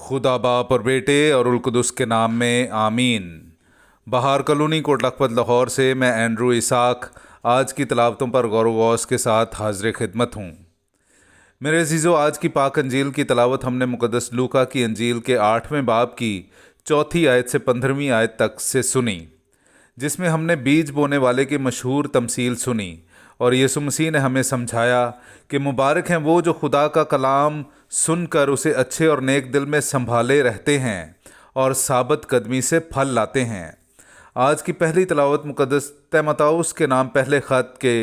खुदा बाप और बेटे और उल कुदस के नाम में आमीन। बहार कॉलोनी कोट लखपत लाहौर से मैं एंड्रू इसाक आज की तलावतों पर गौर व गौस के साथ हाजिर खिदमत हूँ। मेरे अजीज़ों, आज की पाक अंजील की तलावत हमने मुकद्दस लूका की अंजील के 8वें बाब की 4थी आयत से 15वीं आयत तक से सुनी, जिसमें हमने बीज बोने वाले की मशहूर तमसील सुनी और यीशु मसीह ने हमें समझाया कि मुबारक हैं वो जो खुदा का कलाम सुनकर उसे अच्छे और नेक दिल में संभाले रहते हैं और साबत कदमी से फल लाते हैं। आज की पहली तलावत मुकद्दस तीमुथियुस के नाम पहले ख़त के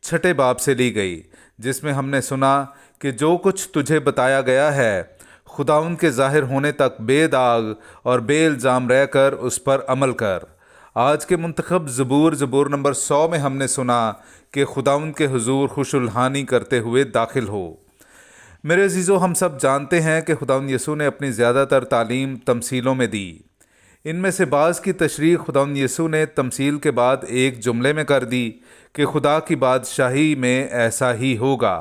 6ठे बाब से ली गई, जिसमें हमने सुना कि जो कुछ तुझे बताया गया है खुदाउन के ज़ाहिर होने तक बेदाग और बेइल्ज़ाम रहकर उस पर अमल कर। आज के मुंतखब ज़बूर नंबर 100 में हमने सुना कि खुदाउन के हुजूर खुशुलहानी करते हुए दाखिल हो। मेरे अजीज़ों, हम सब जानते हैं कि खुदाउन यीशु ने अपनी ज़्यादातर तालीम तमसीलों में दी। इनमें से बाज़ की तशरीह खुदाउन यीशु ने तमसील के बाद एक जुमले में कर दी कि खुदा की बादशाही में ऐसा ही होगा।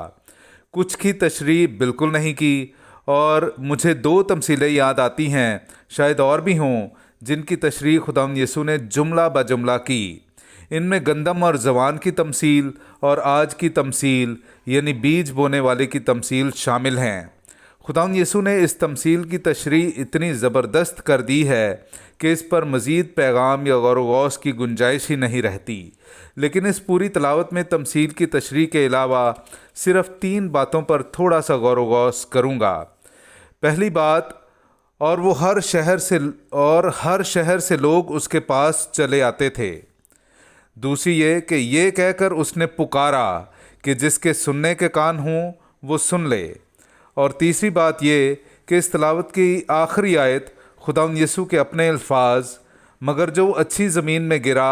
कुछ की तशरीह बिल्कुल नहीं की और मुझे 2 तमसीलें याद आती हैं, शायद और भी हों, जिनकी तशरीह खुदावंद यीशु ने जुमला ब जुमला की। इनमें गंदम और जवान की तमसील और आज की तमसील यानी बीज बोने वाले की तमसील शामिल हैं। खुदावंद यीशु ने इस तमसील की तशरीह इतनी ज़बरदस्त कर दी है कि इस पर मज़ीद पैगाम या गौर व गौस की गुंजाइश ही नहीं रहती। लेकिन इस पूरी तलावत में तमसील की तशरीह के अलावा सिर्फ़ 3 बातों पर थोड़ा सा गौर व गौस करूँगा। पहली बात, और वो हर शहर से लोग उसके पास चले आते थे। दूसरी ये कहकर उसने पुकारा कि जिसके सुनने के कान हों वो सुन ले। और तीसरी बात ये कि इस तलावत की आखिरी आयत खुदावंद यीशु के अपने अल्फाज, मगर जो अच्छी ज़मीन में गिरा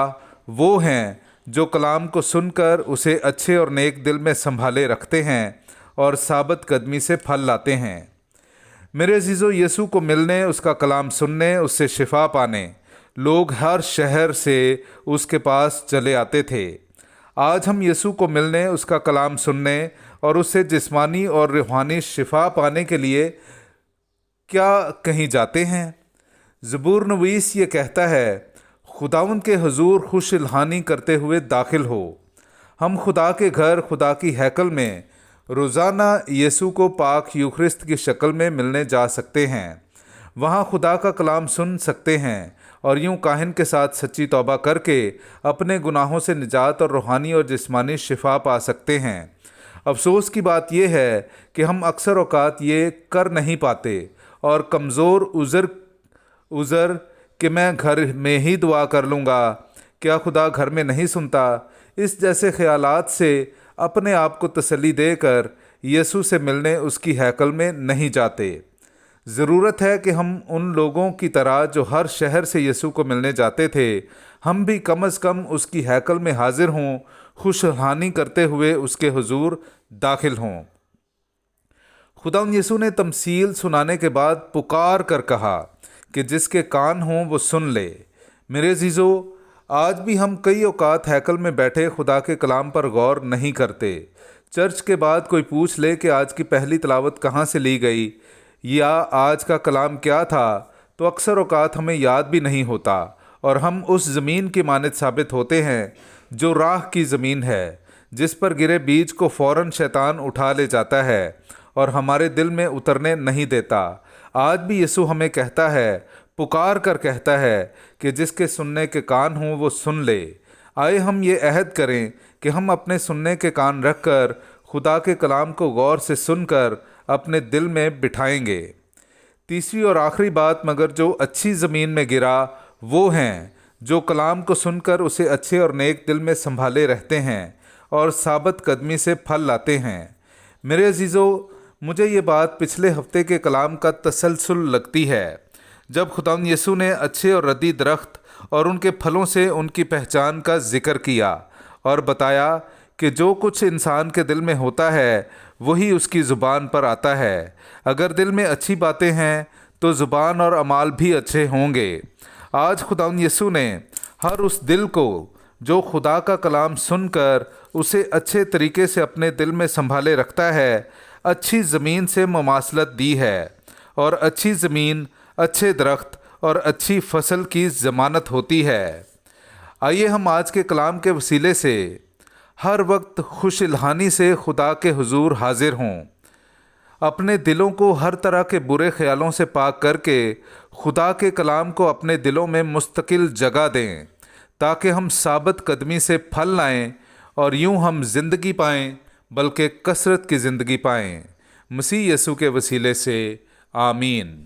वो हैं जो कलाम को सुनकर उसे अच्छे और नेक दिल में संभाले रखते हैं और साबत कदमी से फल लाते हैं। मेरे अजीज़ों, यीशु को मिलने, उसका कलाम सुनने, उससे शिफा पाने लोग हर शहर से उसके पास चले आते थे। आज हम यीशु को मिलने, उसका कलाम सुनने और उससे जिस्मानी और रूहानी शिफा पाने के लिए क्या कहीं जाते हैं? ज़बूर नवीस ये कहता है, खुदावंद के हुजूर खुश इल्हानी करते हुए दाखिल हो। हम खुदा के घर, खुदा की हैकल में रोज़ाना यीशु को पाक यूखरिस्त की शक्ल में मिलने जा सकते हैं। वहाँ खुदा का कलाम सुन सकते हैं और यूं काहिन के साथ सच्ची तौबा करके अपने गुनाहों से निजात और रूहानी और जिस्मानी शिफा पा सकते हैं। अफसोस की बात यह है कि हम अक्सर औकात ये कर नहीं पाते और कमज़ोर उज़र कि मैं घर में ही दुआ कर लूँगा, क्या खुदा घर में नहीं सुनता, इस जैसे ख़यालात से अपने आप को तसल्ली देकर यीशु से मिलने उसकी हैकल में नहीं जाते। ज़रूरत है कि हम उन लोगों की तरह जो हर शहर से यीशु को मिलने जाते थे, हम भी कम अज़ कम उसकी हैकल में हाजिर हों, खुशहानी करते हुए उसके हुजूर दाखिल हों। खुदावंद यीशु ने तमसील सुनाने के बाद पुकार कर कहा कि जिसके कान हों वो सुन ले। मेरे अजीज़ों, आज भी हम कई औकात हैकल में बैठे खुदा के कलाम पर गौर नहीं करते। चर्च के बाद कोई पूछ ले कि आज की पहली तलावत कहाँ से ली गई या आज का कलाम क्या था, तो अक्सर औकात हमें याद भी नहीं होता और हम उस ज़मीन की मानद साबित होते हैं जो राह की ज़मीन है, जिस पर गिरे बीज को फ़ौरन शैतान उठा ले जाता है और हमारे दिल में उतरने नहीं देता। आज भी यीशु हमें कहता है, पुकार कर कहता है कि जिसके सुनने के कान हों वो सुन ले। आए हम ये अहद करें कि हम अपने सुनने के कान रखकर खुदा के कलाम को गौर से सुनकर अपने दिल में बिठाएंगे। तीसरी और आखिरी बात, मगर जो अच्छी ज़मीन में गिरा वो हैं जो कलाम को सुनकर उसे अच्छे और नेक दिल में संभाले रहते हैं और साबत कदमी से फल लाते हैं। मेरे अजीज़ों, मुझे ये बात पिछले हफ्ते के कलाम का तसलसल लगती है, जब खुदावंद यीशु ने अच्छे और रद्दी दरख्त और उनके फलों से उनकी पहचान का जिक्र किया और बताया कि जो कुछ इंसान के दिल में होता है वही उसकी ज़ुबान पर आता है। अगर दिल में अच्छी बातें हैं तो ज़ुबान और अमाल भी अच्छे होंगे। आज खुदावंद यीशु ने हर उस दिल को जो खुदा का कलाम सुनकर उसे अच्छे तरीके से अपने दिल में संभाले रखता है, अच्छी ज़मीन से मुमासलत दी है اور اچھی زمین، اچھے درخت اور اچھی فصل کی ضمانت ہوتی ہے۔ آئیے ہم آج کے کلام کے وسیلے سے ہر وقت خوش الحانی سے خدا کے حضور حاضر ہوں، اپنے دلوں کو ہر طرح کے برے خیالوں سے پاک کر کے خدا کے کلام کو اپنے دلوں میں مستقل جگہ دیں، تاکہ ہم ثابت قدمی سے پھل لائیں اور یوں ہم زندگی پائیں بلکہ کثرت کی زندگی پائیں۔ مسیح یسوع کے وسیلے سے آمین۔